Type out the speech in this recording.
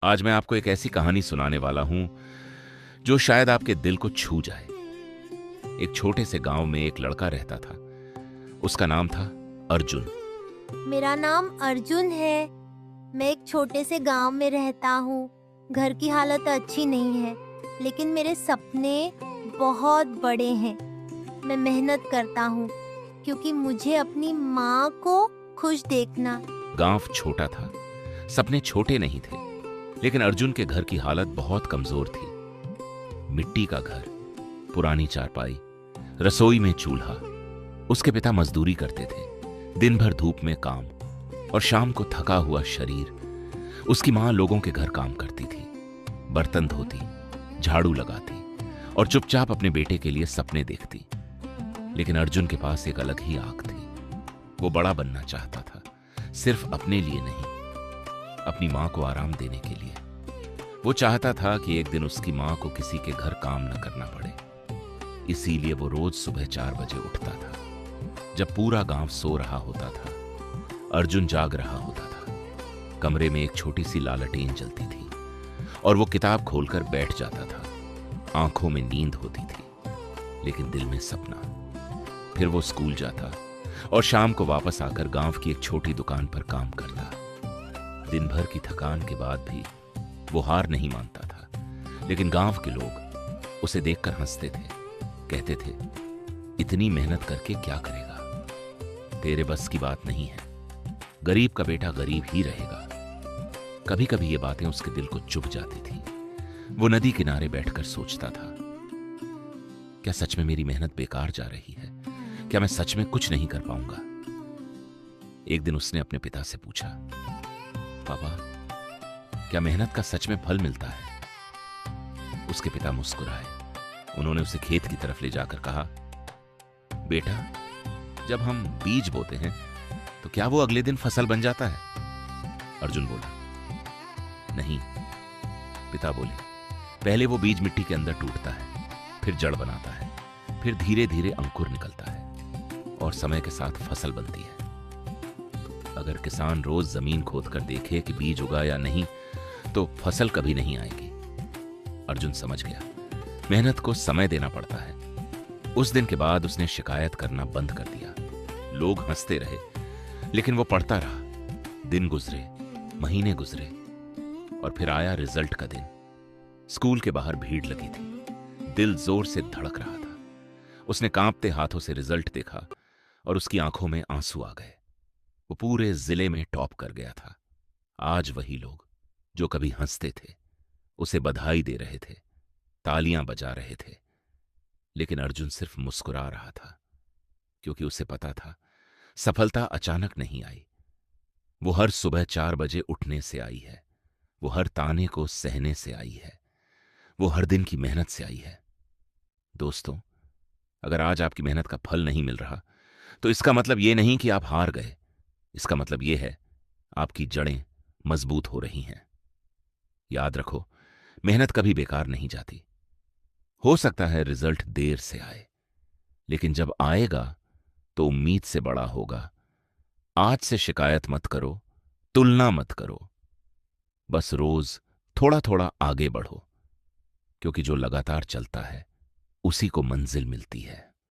आज मैं आपको एक ऐसी कहानी सुनाने वाला हूं जो शायद आपके दिल को छू जाए। एक छोटे से गांव में एक लड़का रहता था। उसका नाम था अर्जुन। मेरा नाम अर्जुन है। मैं एक छोटे से गांव में रहता हूँ। घर की हालत अच्छी नहीं है, लेकिन मेरे सपने बहुत बड़े हैं। मैं मेहनत करता हूँ क्योंकि मुझे अपनी माँ को खुश देखना। गांव छोटा था, सपने छोटे नहीं थे, लेकिन अर्जुन के घर की हालत बहुत कमजोर थी। मिट्टी का घर, पुरानी चारपाई, रसोई में चूल्हा। उसके पिता मजदूरी करते थे, दिन भर धूप में काम, और शाम को थका हुआ शरीर। उसकी मां लोगों के घर काम करती थी, बर्तन धोती, झाड़ू लगाती और चुपचाप अपने बेटे के लिए सपने देखती। लेकिन अर्जुन के पास एक अलग ही आंख थी। वो बड़ा बनना चाहता था, सिर्फ अपने लिए नहीं, अपनी मां को आराम देने के लिए। वो चाहता था कि एक दिन उसकी मां को किसी के घर काम न करना पड़े। इसीलिए वो रोज सुबह 4 बजे उठता था। जब पूरा गांव सो रहा होता था, अर्जुन जाग रहा होता था। कमरे में एक छोटी सी लालटेन जलती थी और वो किताब खोलकर बैठ जाता था। आंखों में नींद होती थी, लेकिन दिल में सपना। फिर वो स्कूल जाता और शाम को वापस आकर गांव की एक छोटी दुकान पर काम करता। दिन भर की थकान के बाद भी वो हार नहीं मानता था। लेकिन गांव के लोग उसे देखकर हंसते थे, कहते थे, इतनी मेहनत करके क्या करेगा, तेरे बस की बात नहीं है, गरीब का बेटा गरीब ही रहेगा। कभी कभी ये बातें उसके दिल को चुभ जाती थी। वो नदी किनारे बैठकर सोचता था, क्या सच में मेरी मेहनत बेकार जा रही है? क्या मैं सच में कुछ नहीं कर पाऊंगा? एक दिन उसने अपने पिता से पूछा, पापा, क्या मेहनत का सच में फल मिलता है? उसके पिता मुस्कुराए। उन्होंने उसे खेत की तरफ ले जाकर कहा, बेटा, जब हम बीज बोते हैं तो क्या वो अगले दिन फसल बन जाता है? अर्जुन बोला, नहीं। पिता बोले, पहले वो बीज मिट्टी के अंदर टूटता है, फिर जड़ बनाता है, फिर धीरे धीरे अंकुर निकलता है और समय के साथ फसल बनती है। अगर किसान रोज जमीन खोदकर देखे कि बीज उगा या नहीं, तो फसल कभी नहीं आएगी। अर्जुन समझ गया, मेहनत को समय देना पड़ता है। उस दिन के बाद उसने शिकायत करना बंद कर दिया। लोग हंसते रहे, लेकिन वो पढ़ता रहा। दिन गुजरे, महीने गुजरे, और फिर आया रिजल्ट का दिन। स्कूल के बाहर भीड़ लगी थी। दिल जोर से धड़क रहा था। उसने कांपते हाथों से रिजल्ट देखा और उसकी आंखों में आंसू आ गए। वो पूरे जिले में टॉप कर गया था। आज वही लोग जो कभी हंसते थे, उसे बधाई दे रहे थे, तालियां बजा रहे थे। लेकिन अर्जुन सिर्फ मुस्कुरा रहा था, क्योंकि उसे पता था सफलता अचानक नहीं आई। वो हर सुबह 4 बजे उठने से आई है। वो हर ताने को सहने से आई है। वो हर दिन की मेहनत से आई है। दोस्तों, अगर आज आपकी मेहनत का फल नहीं मिल रहा, तो इसका मतलब ये नहीं कि आप हार गए। इसका मतलब ये है, आपकी जड़ें मजबूत हो रही हैं। याद रखो, मेहनत कभी बेकार नहीं जाती। हो सकता है रिजल्ट देर से आए, लेकिन जब आएगा तो उम्मीद से बड़ा होगा। आज से शिकायत मत करो, तुलना मत करो, बस रोज थोड़ा थोड़ा आगे बढ़ो, क्योंकि जो लगातार चलता है उसी को मंजिल मिलती है।